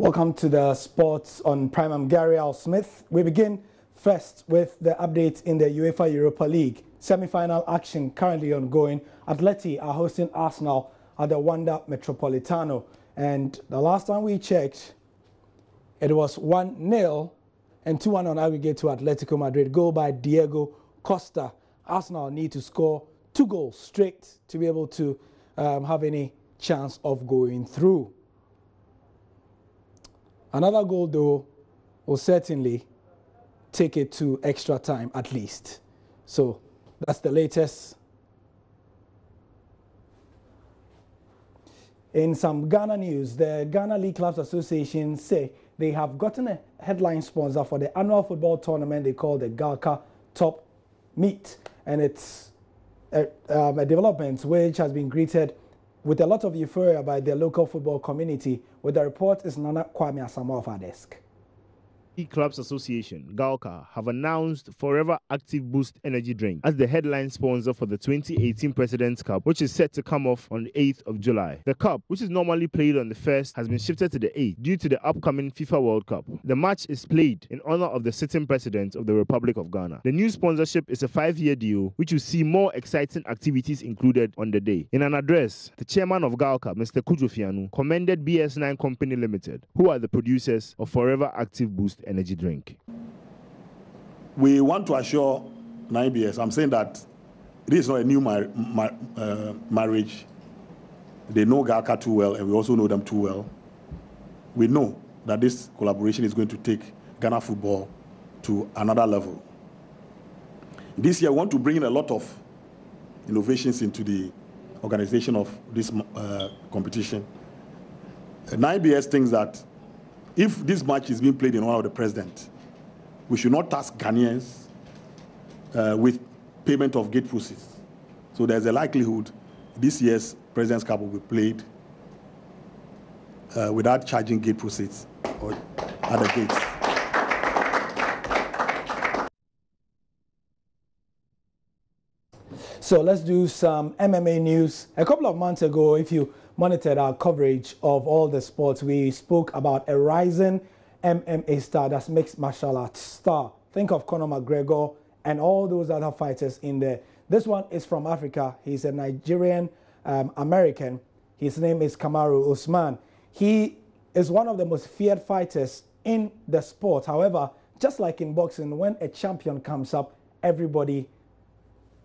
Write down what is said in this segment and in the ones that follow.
Welcome to the sports on Prime. I'm Gary Al Smith. We begin first with the updates in the UEFA Europa League. Semi-final action currently ongoing. Atleti are hosting Arsenal at the Wanda Metropolitano. And the last time we checked, it was 1-0 and 2-1 on aggregate to Atletico Madrid. Goal by Diego Costa. Arsenal need to score 2 goals straight to be able to have any chance of going through. Another goal, though, will certainly take it to extra time at least. So that's the latest. In some Ghana news, the Ghana League Clubs Association say they have gotten a headline sponsor for the annual football tournament they call the Galka Top Meet. And it's a development which has been greeted with a lot of euphoria by the local football community. With the report is Nana Kwame Asamoah of our desk. Clubs Association, GALCA, have announced Forever Active Boost Energy Drink as the headline sponsor for the 2018 President's Cup, which is set to come off on the 8th of July. The Cup, which is normally played on the 1st, has been shifted to the 8th due to the upcoming FIFA World Cup. The match is played in honor of the sitting President of the Republic of Ghana. The new sponsorship is a 5-year deal, which will see more exciting activities included on the day. In an address, the chairman of GALCA, Mr. Kujofianu, commended BS9 Company Limited, who are the producers of Forever Active Boost Energy Drink. We want to assure 9BS, I'm saying that this is not a new marriage. They know GALCA too well, and we also know them too well. We know that this collaboration is going to take Ghana football to another level. This year, we want to bring in a lot of innovations into the organization of this competition. 9BS thinks that if this match is being played in honor of the president, we should not task Ghanaians with payment of gate proceeds. So there's a likelihood this year's President's Cup will be played without charging gate proceeds or other gates. So let's do some MMA news. A couple of months ago, if you monitored our coverage of all the sports, we spoke about a rising MMA star, that's mixed martial arts star. Think of Conor McGregor and all those other fighters in there. This one is from Africa. He's a Nigerian American. His name is Kamaru Usman. He is one of the most feared fighters in the sport. However, just like in boxing, when a champion comes up, everybody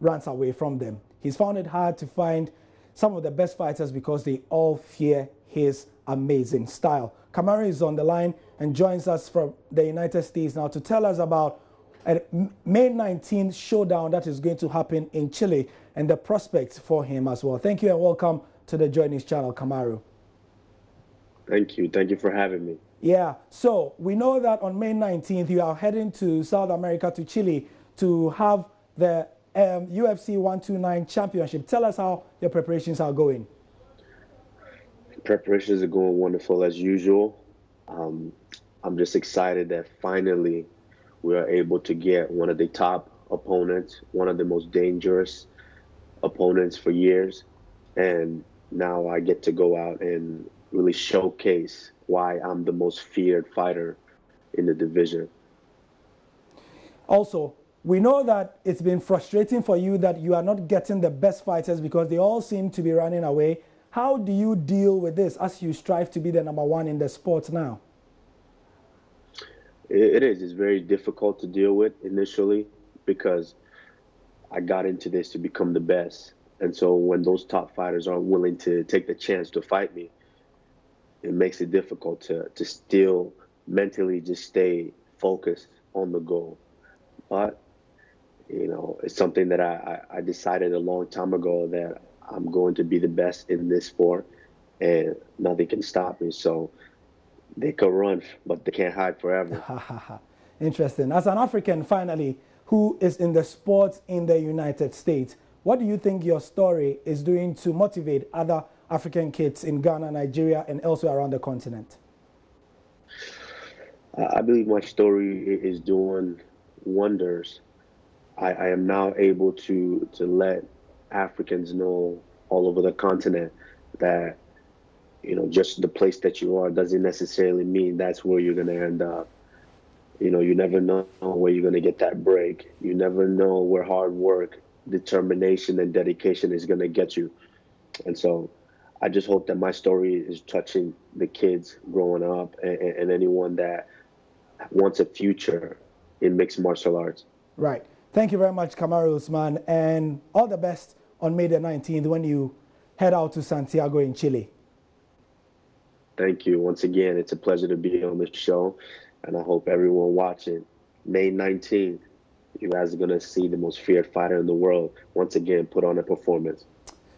runs away from them. He's found it hard to find some of the best fighters because they all fear his amazing style. Kamaru is on the line and joins us from the United States now to tell us about a May 19th showdown that is going to happen in Chile and the prospects for him as well. Thank you and welcome to the Joy News channel, Kamaru. Thank you. Thank you for having me. Yeah, so we know that on May 19th you are heading to South America, to Chile, to have the UFC 129 championship. Tell us how your preparations are going. Preparations are going wonderful as usual. I'm just excited that finally we are able to get one of the top opponents, one of the most dangerous opponents for years. And now I get to go out and really showcase why I'm the most feared fighter in the division. Also, we know that it's been frustrating for you that you are not getting the best fighters because they all seem to be running away. How do you deal with this as you strive to be the #1 in the sport now? It is. It's very difficult to deal with initially because I got into this to become the best. And so when those top fighters aren't willing to take the chance to fight me, it makes it difficult to still mentally just stay focused on the goal. But you know, it's something that I decided a long time ago that I'm going to be the best in this sport and nothing can stop me. So they can run, but they can't hide forever. Interesting. As an African, finally, who is in the sport in the United States, what do you think your story is doing to motivate other African kids in Ghana, Nigeria, and elsewhere around the continent? I believe my story is doing wonders. I am now able to let Africans know all over the continent that just the place that you are doesn't necessarily mean that's where you're going to end up. You never know where you're going to get that break. You never know where hard work, determination, and dedication is going to get you. And so I just hope that my story is touching the kids growing up and anyone that wants a future in mixed martial arts. Right. Thank you very much, Kamaru Usman, and all the best on May the 19th when you head out to Santiago in Chile. Thank you. Once again, it's a pleasure to be on the show, and I hope everyone watching, May 19th, you guys are going to see the most feared fighter in the world once again put on a performance.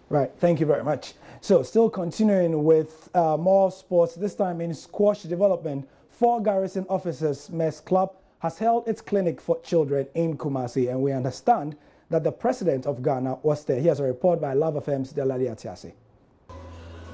Right. Thank you very much. So still continuing with more sports, this time in squash development, 4 Garrison Officers Mess Club has held its clinic for children in Kumasi, and we understand that the president of Ghana was there. Here's a report by Love FM's Delali Atiasi.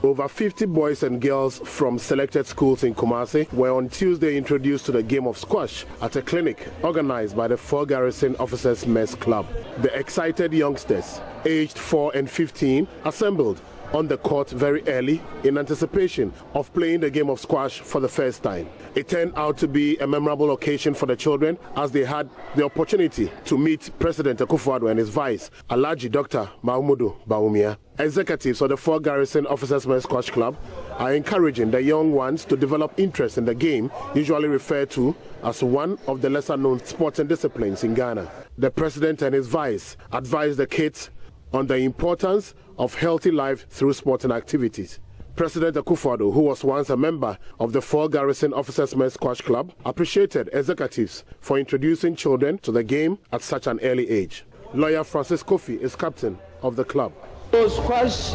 Over 50 boys and girls from selected schools in Kumasi were on Tuesday introduced to the game of squash at a clinic organized by the 4 Garrison Officers Mess Club. The excited youngsters, aged 4 and 15, assembled on the court very early in anticipation of playing the game of squash for the first time. It turned out to be a memorable occasion for the children as they had the opportunity to meet President Akufo-Addo and his vice, Alhaji Dr. Mahmoud Bawumia. Executives of the 4 Garrison Officers Men's Squash Club are encouraging the young ones to develop interest in the game, usually referred to as one of the lesser-known sports and disciplines in Ghana. The president and his vice advised the kids on the importance of healthy life through sporting activities. President Akufo-Addo, who was once a member of the 4 Garrison Officers Men's Squash Club, appreciated executives for introducing children to the game at such an early age. Lawyer Francis Kofi is captain of the club. So squash,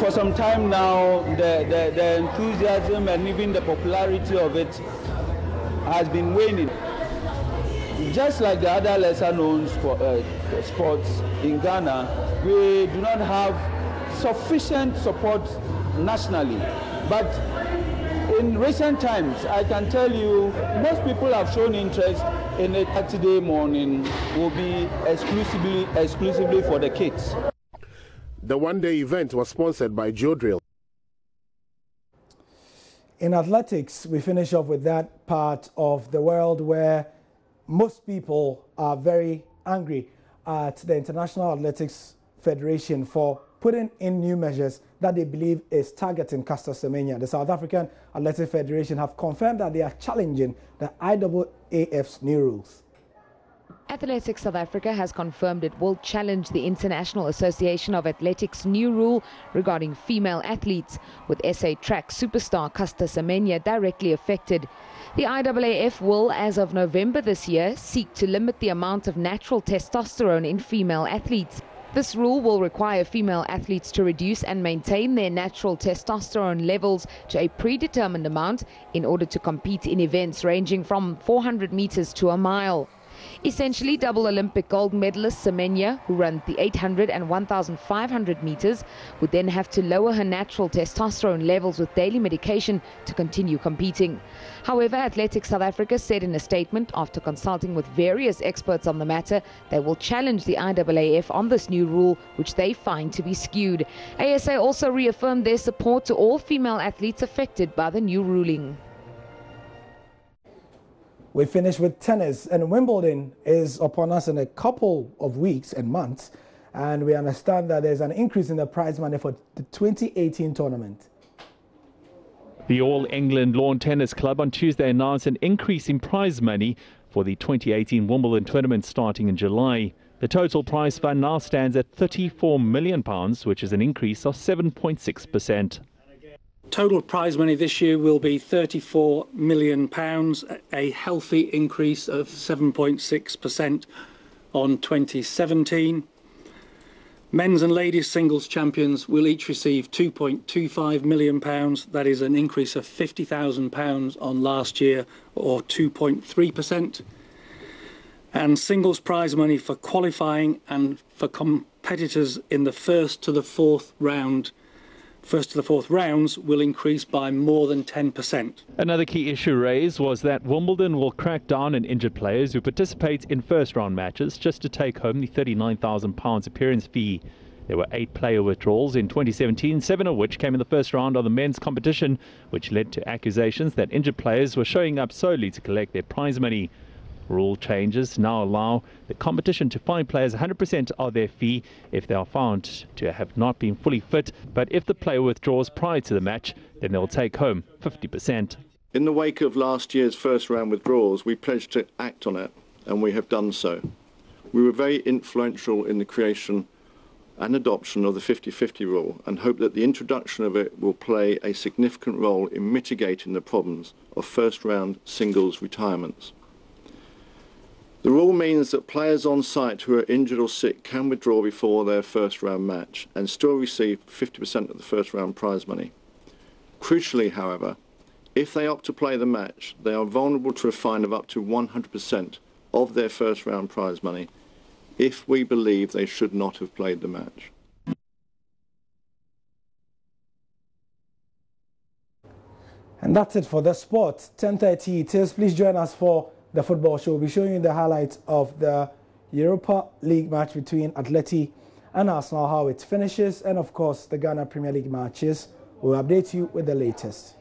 for some time now, the enthusiasm and even the popularity of it has been waning. Just like the other lesser-known sports in Ghana, we do not have sufficient support nationally. But in recent times, I can tell you, most people have shown interest in it. Saturday morning will be exclusively for the kids. The one-day event was sponsored by Joe Drill. In athletics, we finish off with that part of the world where most people are very angry at the International Athletics Federation for putting in new measures that they believe is targeting Caster Semenya. The South African Athletics Federation have confirmed that they are challenging the IAAF's new rules. Athletics South Africa has confirmed it will challenge the International Association of Athletics' new rule regarding female athletes, with SA track superstar Caster Semenya directly affected. The IAAF will, as of November this year, seek to limit the amount of natural testosterone in female athletes. This rule will require female athletes to reduce and maintain their natural testosterone levels to a predetermined amount in order to compete in events ranging from 400 meters to a mile. Essentially, double Olympic gold medalist Semenya, who runs the 800 and 1,500 meters, would then have to lower her natural testosterone levels with daily medication to continue competing. However, Athletics South Africa said in a statement, after consulting with various experts on the matter, they will challenge the IAAF on this new rule, which they find to be skewed. ASA also reaffirmed their support to all female athletes affected by the new ruling. We finish with tennis, and Wimbledon is upon us in a couple of weeks and months, and we understand that there's an increase in the prize money for the 2018 tournament. The All England Lawn Tennis Club on Tuesday announced an increase in prize money for the 2018 Wimbledon tournament starting in July. The total prize fund now stands at £34 million, which is an increase of 7.6%. Total prize money this year will be £34 million, a healthy increase of 7.6% on 2017. Men's and ladies singles champions will each receive £2.25 million. That is an increase of £50,000 on last year, or 2.3%. And singles prize money for qualifying and for competitors in the first to the fourth rounds will increase by more than 10%. Another key issue raised was that Wimbledon will crack down on injured players who participate in first-round matches just to take home the £39,000 appearance fee. There were 8 player withdrawals in 2017, 7 of which came in the first round of the men's competition, which led to accusations that injured players were showing up solely to collect their prize money. Rule changes now allow the competition to fine players 100% of their fee if they are found to have not been fully fit, but if the player withdraws prior to the match, then they'll take home 50%. In the wake of last year's first round withdrawals, we pledged to act on it, and we have done so. We were very influential in the creation and adoption of the 50-50 rule and hope that the introduction of it will play a significant role in mitigating the problems of first round singles retirements. The rule means that players on site who are injured or sick can withdraw before their first round match and still receive 50% of the first round prize money. Crucially, however, if they opt to play the match, they are vulnerable to a fine of up to 100% of their first round prize money if we believe they should not have played the match. And that's it for the sport. 10:30 it is. Please join us for the football show. We'll be showing you the highlights of the Europa League match between Atleti and Arsenal, how it finishes, and of course the Ghana Premier League matches. We'll update you with the latest.